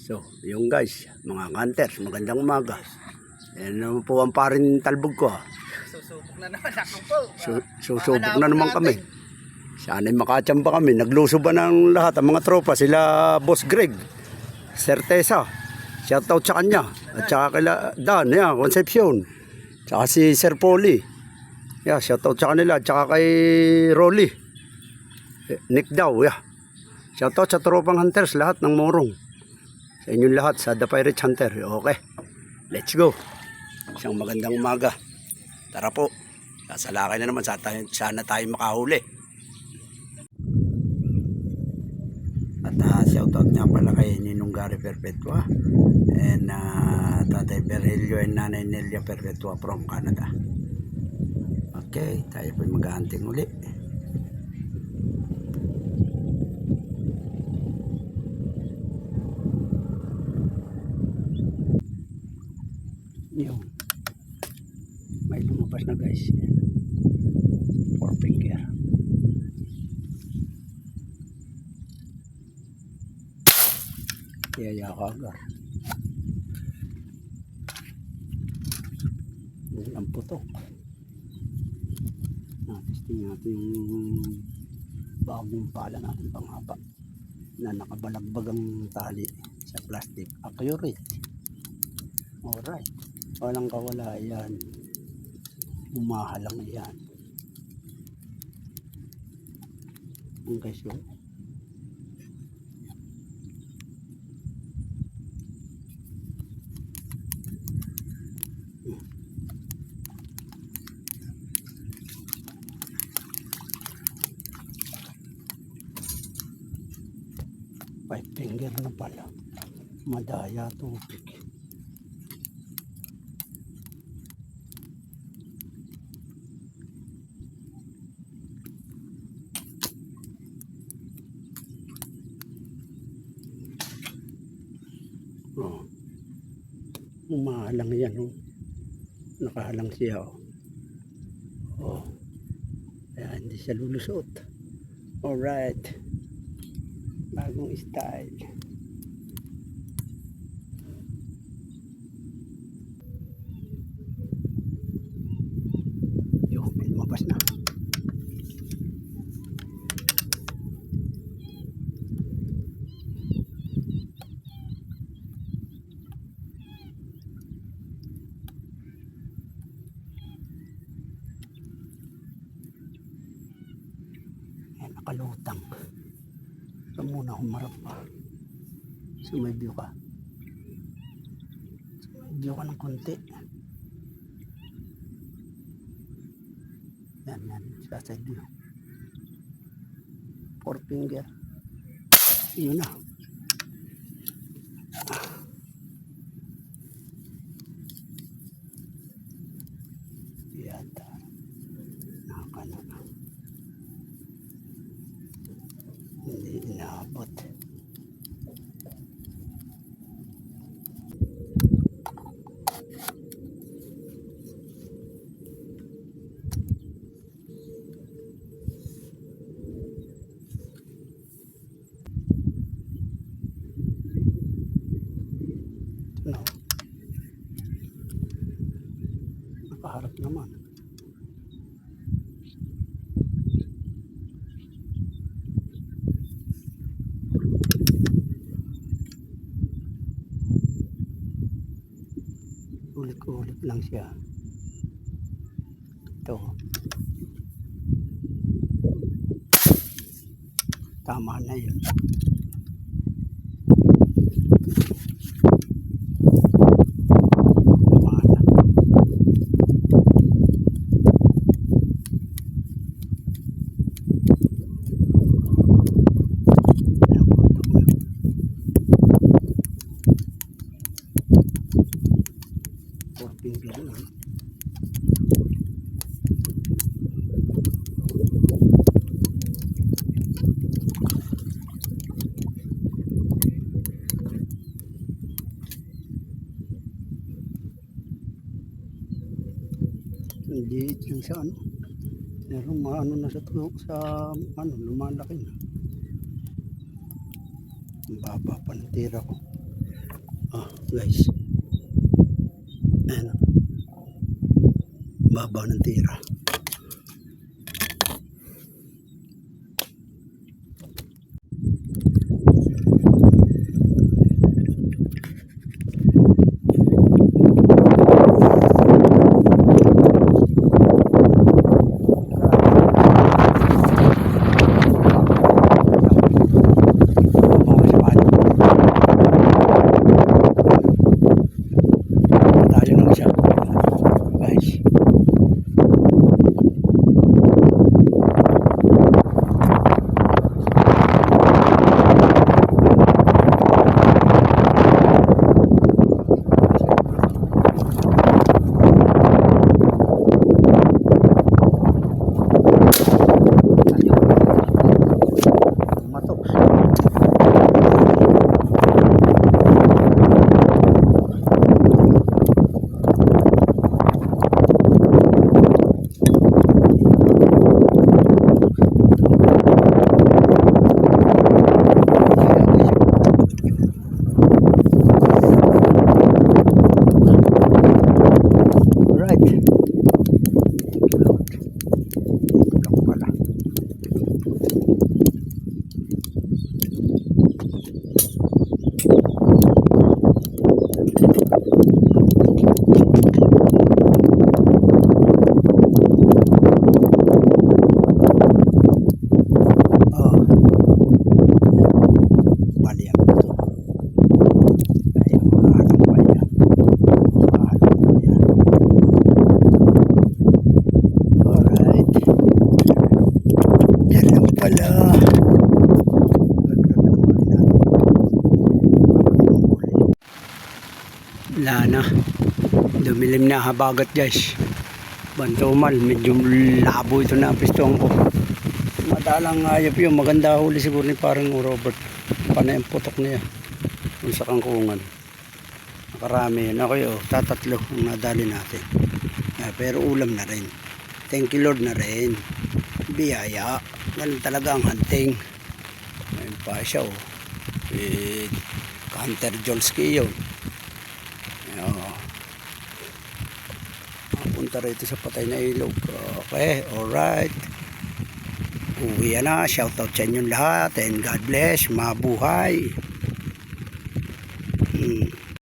So, yung guys, mga hunters, magandang umaga. Yan naman po ang parin talbog ko. Susubok na naman ako po. Susubok na naman kami. Sana'y makachamba kami. Nagluso ba ng lahat ang mga tropa? Sila Boss Greg, Certeza. Shoutout sa kanya. At saka kila Dan, Concepcion. Saka si Sir Polly. Shoutout sa kanila. At saka kay Rolly. Nick daw, Shoutout sa tropang hunters, lahat ng Morong. Sa inyong lahat, sa The Pirate Hunter. Okay, let's go. Isang magandang umaga. Tara po. Sasalakay na naman. Sana tayo makahuli. At shoutout nga pala kay Ninong Gary Perpetua and Tatay Berhelio and Nanay Nelia Perpetua from Canada. Okay, tayo po mag-hunting uli. Yun. May lumabas na guys. 4 finger. Yaya ka agad. Yan ang putok. Testing natin yung bagong pala natin panghaba na nakabalagbag ang tali sa plastic. Accurate. Alright. Walang kawala yan. Umahalang yan. Ang guys yun. Five finger na pala. Madaya tubig. Umahalang yan, nakahalang siya, kaya hindi siya lulusot. Alright, bagong style. Yung may lumabas na. Nakalutang. So muna humarap pa. So may view ka. Ng konti. Yan. Sa side view. 4 finger. Yun na. Yan. Nakakala na. Hindi inaabot. No. Nakaharap naman. Ulit lang siya. Ito. Tama na yun. Tama na. Finger lang. Hindi lang sa pero maano na sa lumalaki na. Ang baba pa ng tira ko. Oh, guys. Ayan. Baba ng tira. Tayo nang siya. Guys. Matok. Alright. Ako pala. Oh. Bali ako to. Ay, mahalang pa yan. Mahalang pa yan. Alright. Yan lang pala. Wala na. Dumilim na habagat guys. Bantumal. Medyo labo ito na pistuang ko. Madalang hayop yun. Maganda huli siguro ni parang Robert. Panay ang putok niya. Kung sa kangkungan. Nakarami yun. Okay oh. Tatatlo ang nadali natin. Pero ulam na rin. Thank you Lord na rin. Biyaya. Ganun talaga ang hunting. Ngayon pa siya oh. Hunter Jolski yun. Punta rito sa patay na ilog. Okay, alright. Uwi na. Shoutout sa inyong lahat and God bless. Mabuhay.